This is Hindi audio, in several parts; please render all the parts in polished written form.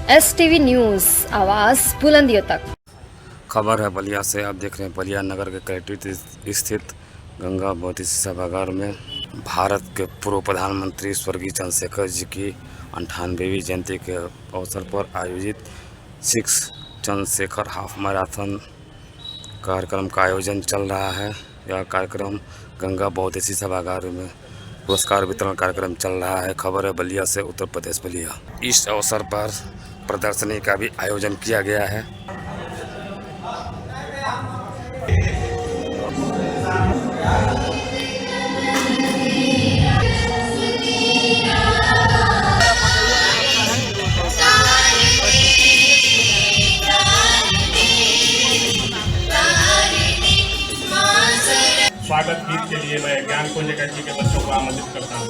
STV न्यूज़, आवाज़ बुलंदियों तक। खबर है बलिया से। आप देख रहे हैं बलिया नगर के कलेक्ट्रेट स्थित गंगा भगवती सभागार में भारत के पूर्व प्रधानमंत्री स्वर्गीय चंद्रशेखर जी की 98वीं जयंती के अवसर पर आयोजित 6 चंद्रशेखर हाफ मैराथन कार्यक्रम का आयोजन चल रहा है। यह कार्यक्रम गंगा भगवती सभागार में पुरस्कार वितरण कार्यक्रम चल रहा है। खबर है बलिया से, उत्तर प्रदेश बलिया। इस अवसर पर प्रदर्शनी का भी आयोजन किया गया है। स्वागत गीत के लिए मैं ज्ञान कुंज अकेडमी के बच्चों को आमंत्रित करता हूँ।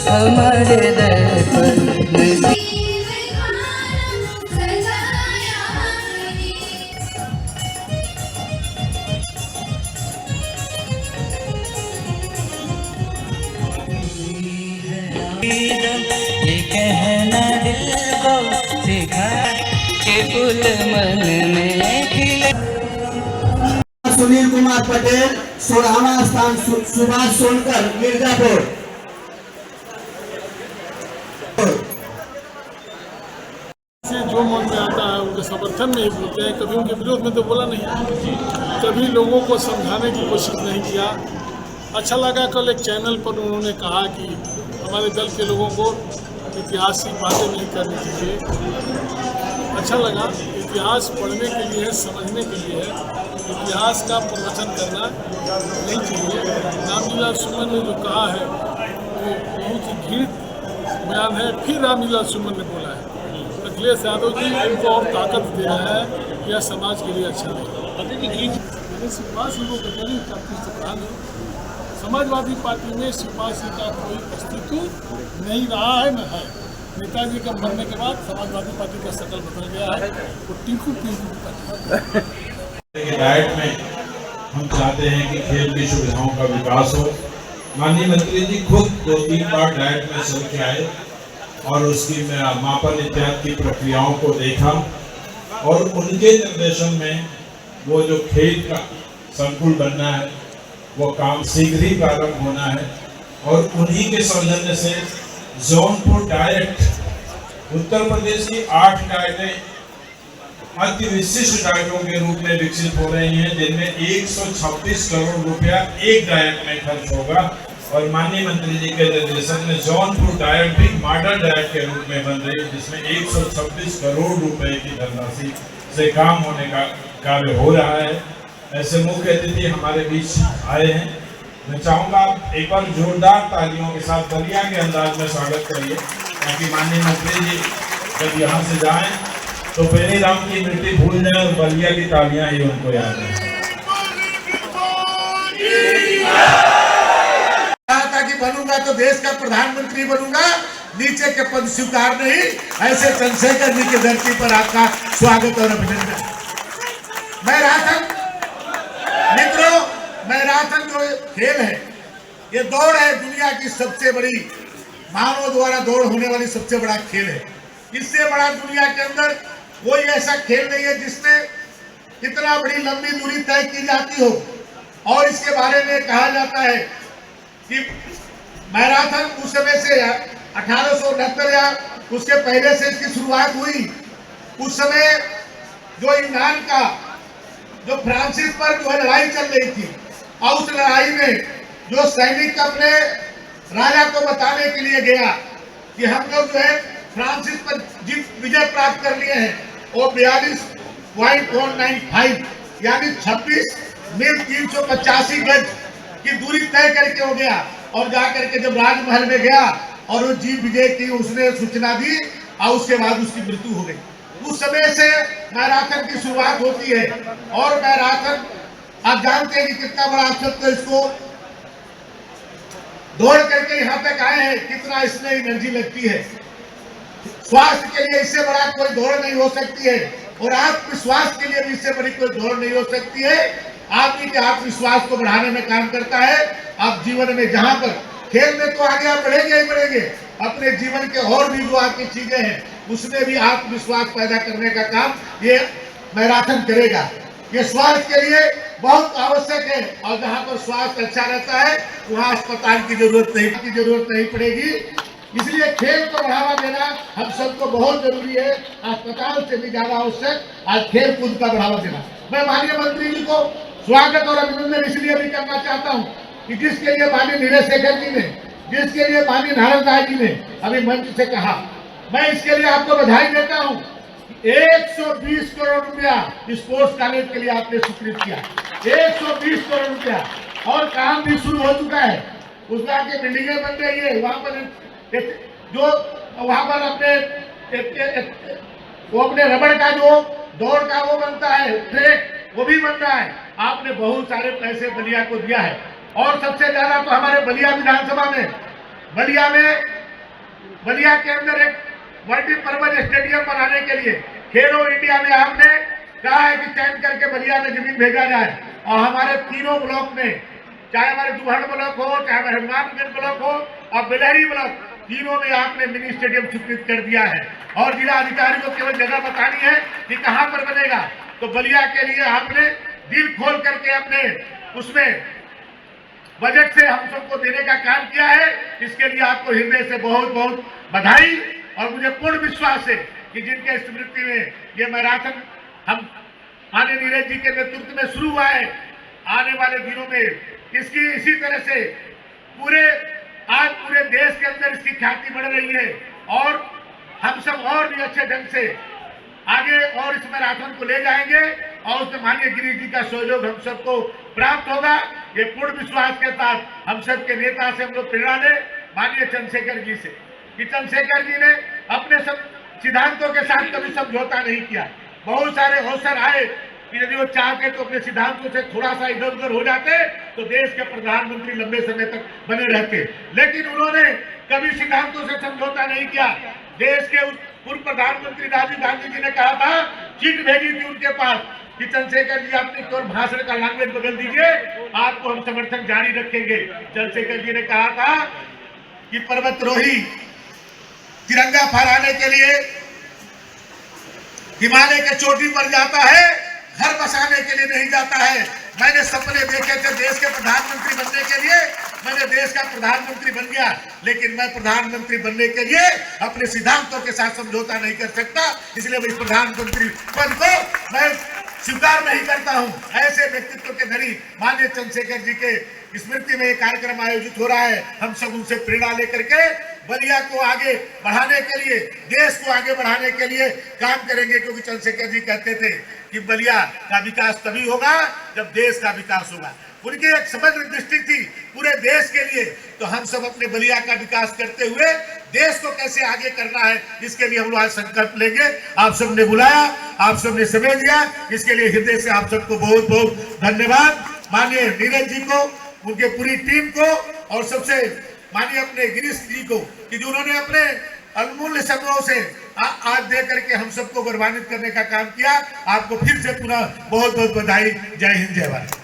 हमारे दर्पण ये कहना दिल को सिखा के फूल मन में खिले। सुनील कुमार पटेल 16वां स्थान, सुभाष सोनकर मिर्जापुर। जो मन में आता है उनके समर्थन में ही बोलते हैं, कभी उनके विरोध में तो बोला नहीं, कभी लोगों को समझाने की कोशिश नहीं किया। अच्छा लगा कल एक चैनल पर उन्होंने कहा कि हमारे दल के लोगों को इतिहास की बातें नहीं करनी चाहिए। अच्छा लगा, इतिहास पढ़ने के लिए है, समझने के लिए है, इतिहास का प्रवचन करना नहीं चाहिए। रामलीला सुमन ने जो कहा है वो बहुत ही घृणित बयान है। फिर रामलीला सुमन ने बोला है, अखिलेश यादव जी उनको और ताकत दे रहा है, यह समाज के लिए अच्छा नहीं। शिवपाल सिंह को कचहरी का प्रधान है। समाजवादी पार्टी में शिवपाल सिंह का कोई अस्तित्व नहीं रहा है, न है। नेताजी का मरने के बाद समाजवादी पार्टी का शकल बदल गया है, वो टिंकू पिंकू की पार्टी। डाइट में हम चाहते हैं कि खेल की सुविधाओं का विकास हो। माननीय मंत्री जी खुद 2-3 बार डाइट में चल के आए और उसकी मापन इत्यादि की प्रक्रियाओं को देखा और उनके निर्देशन में वो जो खेल का संकुल बनना है वो काम शीघ्र ही प्रारंभ होना है। और उन्हीं के सौजन्य से जौनपुर डाइट उत्तर प्रदेश की 8 डाइटें अति विशिष्ट डाइटों के रूप में विकसित हो रही हैं, जिनमें 126 करोड़ रुपया एक डाइट में खर्च होगा। और माननीय मंत्री जी के निर्देशन में जौनपुर डाइट भी मॉडल डाइट के रूप में बन रही है, जिसमें 126 करोड़ रुपए की धनराशि से काम होने का कार्य हो रहा है। ऐसे मुख्य अतिथि हमारे बीच आए हैं। मैं चाहूँगा आप एक बार जोरदार तालियों के साथ बलिया के अंदाज में स्वागत करिए, ताकि माननीय मंत्री जी जब यहाँ से जाएं तो बेनी राम की मिट्टी भूल जाए और बलिया की तालियां ही उनको याद है। कि बनूंगा तो देश का प्रधानमंत्री बनूंगा, नीचे के पद स्वीकार नहीं। ऐसे चंद्रशेखर जी की धरती पर आपका स्वागत और अभिनंदन। मैराथन मित्रों, मैराथन जो खेल है, ये दौड़ है, दुनिया की सबसे बड़ी मानव द्वारा दौड़ होने वाली सबसे बड़ा खेल है। इससे बड़ा दुनिया के अंदर कोई ऐसा खेल नहीं है जिसमें इतना बड़ी लंबी दूरी तय की जाती हो। और इसके बारे में कहा जाता है कि मैराथन उस समय से 1869 या उसके पहले से इसकी शुरुआत हुई। उस समय जो इंग्लैंड का जो फ्रांसिस पर जो है लड़ाई चल रही थी, और उस लड़ाई में जो सैनिक अपने राजा को बताने के लिए गया कि हम लोग जो है फ्रांसिस पर जीत विजय प्राप्त कर लिए हैं, और 42 .195 यानी 26 मील 385 गज की दूरी तय करके हो गया। और जाकर के जब राजमहल में गया और वो जीत विजय की उसने सूचना दी और उसके बाद उसकी मृत्यु हो गई। उस समय से मैराथन की शुरुआत होती है और मैराथन आप जानते हैं कि कितना बड़ा अवसर तो इसको दौड़ करके यहाँ तक आए हैं, कितना इसमें एनर्जी लगती है। स्वास्थ्य के लिए इससे बड़ा कोई दौड़ नहीं हो सकती है और आत्मविश्वास के लिए भी इससे बड़ी कोई दौड़ नहीं हो सकती है। आदमी के आत्मविश्वास को बढ़ाने में काम करता है। आप जीवन में जहां पर खेल में तो आगे आप बढ़ेंगे ही बढ़ेंगे, अपने जीवन के और भी जो आपकी चीजें हैं उसमें भी आत्मविश्वास पैदा करने का काम ये मैराथन करेगा। ये स्वास्थ्य के लिए बहुत आवश्यक है और जहां पर स्वास्थ्य अच्छा रहता है वहां अस्पताल की जरूरत नहीं पड़ेगी। इसलिए खेल को बढ़ावा देना हम सबको बहुत जरूरी है। अस्पताल से भी ज्यादा आवश्यक आज खेल कूद का बढ़ावा देना। मैं माननीय मंत्री जी को स्वागत और अभिनंदन इसलिए भी करना चाहता हूं कि जिसके लिए माननीय नीरज शेखर जी ने, जिसके लिए माननीय नारायण राय जी ने अभी मंच से कहा, मैं इसके लिए आपको बधाई देता हूं। 120 करोड़ रुपया स्पोर्ट्स कॉलेज के लिए आपने स्वीकृत किया, 120 करोड़ रुपया, और काम भी शुरू हो चुका है। उसमें आके बिल्डिंगें बन रही है, वहां पर जो वहां पर अपने रबड़ का जो दौड़ का वो बनता है, ट्रैक वो भी बन रहा है। आपने बहुत सारे पैसे बलिया को दिया है और सबसे ज्यादा तो हमारे बलिया विधानसभा में बलिया के अंदर एक मल्टीपर्पज स्टेडियम बनाने के लिए खेलो इंडिया में आपने कहा है कि चयन करके बलिया में जमीन भेजा जाए और हमारे तीनों ब्लॉक में, चाहे हमारे दुहड़ ब्लॉक हो, चाहे हमारे हनुमानगंज ब्लॉक हो और बेलहरी ब्लॉक, तीनों में आपने मिनी स्टेडियम स्वीकृत कर दिया है। और जिला अधिकारी को केवल जगह बतानी है कि कहां पर बनेगा। तो बलिया के लिए आपने दिल खोल करके अपने उसमें बजट से हम सबको देने का काम किया है। इसके लिए आपको हृदय से बहुत बहुत बधाई। और मुझे पूर्ण विश्वास है कि जिनके स्मृति में ये मैराथन हम माननीय नीरज जी के नेतृत्व में शुरू हुआ है, आने वाले दिनों में इसकी इसी तरह से आज पूरे देश के अंदर इसकी ख्याति बढ़ रही है और हम सब और भी अच्छे ढंग से आगे और इस मैराथन को ले जाएंगे और उसमें माननीय गिरीश जी का सहयोग हम सबको प्राप्त होगा। ये पूर्ण विश्वास के साथ हम सबके नेता से हम लोग प्रेरणा लें, माननीय चंद्रशेखर जी से, कि चंद्रशेखर जी ने अपने सब सिद्धांतों के साथ कभी समझौता नहीं किया। बहुत सारे अवसर आए कि यदि वो चाहते तो अपने सिद्धांतों से थोड़ा सा इधर उधर हो जाते तो देश के प्रधानमंत्री लंबे समय तक बने रहते, लेकिन उन्होंने कभी सिद्धांतों से समझौता नहीं किया। देश के पूर्व प्रधानमंत्री राजीव गांधी जी ने कहा था, चिट भेजी थी उनके पास कि चंद्रशेखर जी अपने केवल भाषण का लैंग्वेज बदल दीजिए, आपको हम समर्थन जारी रखेंगे। चंद्रशेखर जी ने कहा था कि पर्वतरोही तिरंगा फहराने के लिए हिमालय के चोटी पर जाता है, घर बसाने के लिए नहीं जाता है। मैंने सपने देखे थे देश के प्रधानमंत्री बनने के लिए, मैंने देश का प्रधानमंत्री बन गया, लेकिन मैं प्रधानमंत्री बनने के लिए अपने सिद्धांतों के साथ समझौता नहीं कर सकता। इसलिए मैं इस प्रधानमंत्री पद को मैं स्वीकार नहीं करता हूं। ऐसे व्यक्तित्व के धनी माननीय चंद्रशेखर जी के स्मृति में एक कार्यक्रम आयोजित हो रहा है। हम सब उनसे प्रेरणा लेकर के बलिया को आगे बढ़ाने के लिए, देश को आगे बढ़ाने के लिए काम करेंगे, क्योंकि चंद्रशेखर जी कहते थे कि बलिया का विकास तभी होगा जब देश का विकास होगा। उनकी एक समग्र दृष्टि थी पूरे देश के लिए। तो हम सब अपने बलिया का विकास करते हुए देश को कैसे आगे करना है, इसके लिए हम लोग आज संकल्प लेंगे। आप सबने बुलाया, आप सबने समय दिया, इसके लिए हृदय से आप सबको बहुत बहुत धन्यवाद। माननीय नीरज जी को, उनके पूरी टीम को और सबसे माननीय अपने गिरीश जी को कि जिन्होंने अपने अनमूल्य शब्दों से आज दे करके हम सबको गौरवान्वित करने का काम किया। आपको फिर से पुनः बहुत बहुत बधाई। जय हिंद, जय भारत।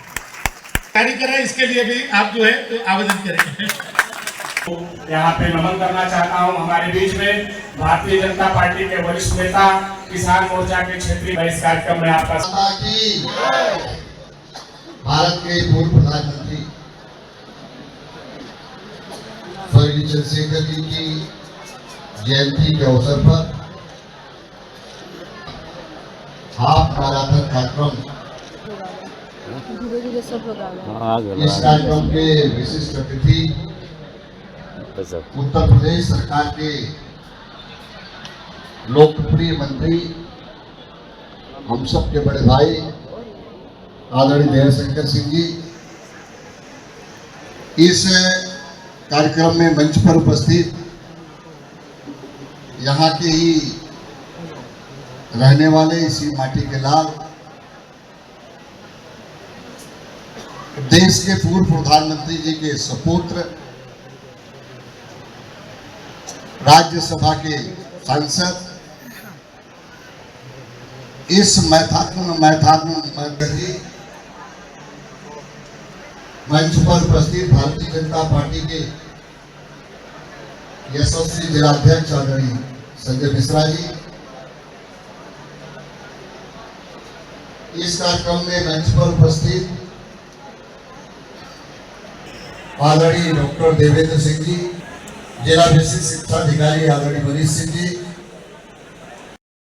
कार्य करें, इसके लिए भी आप जो है तो आवेदन करेंगे। यहाँ पे नमन करना चाहता हूँ। हमारे बीच में भारतीय जनता पार्टी के वरिष्ठ नेता, किसान मोर्चा के क्षेत्रीय इस कार्यक्रम में आपका भारत के पूर्व प्रधानमंत्री स्वर्गीय चंद्रशेखर जी की जयंती के अवसर पर हाफ मैराथन कार्यक्रम, इस कार्यक्रम के विशिष्ट अतिथि उत्तर प्रदेश सरकार के लोकप्रिय मंत्री हम सब के बड़े भाई आदरणीय दयाशंकर सिंह जी इस कार्यक्रम में मंच पर उपस्थित यहाँ के ही रहने वाले इसी माटी के लाल देश के पूर्व प्रधानमंत्री जी के सपुत्र राज्यसभा के सांसद इस मंच पर उपस्थित भारतीय जनता पार्टी के यशस्वी जिलाध्यक्ष आदरणीय संजय मिश्रा जी, इस कार्यक्रम में मंच पर उपस्थित आदरणीय डॉक्टर देवेंद्र सिंह जी, जिला विशिष्ट शिक्षा अधिकारी आदरणीय मनीष सिंह जी,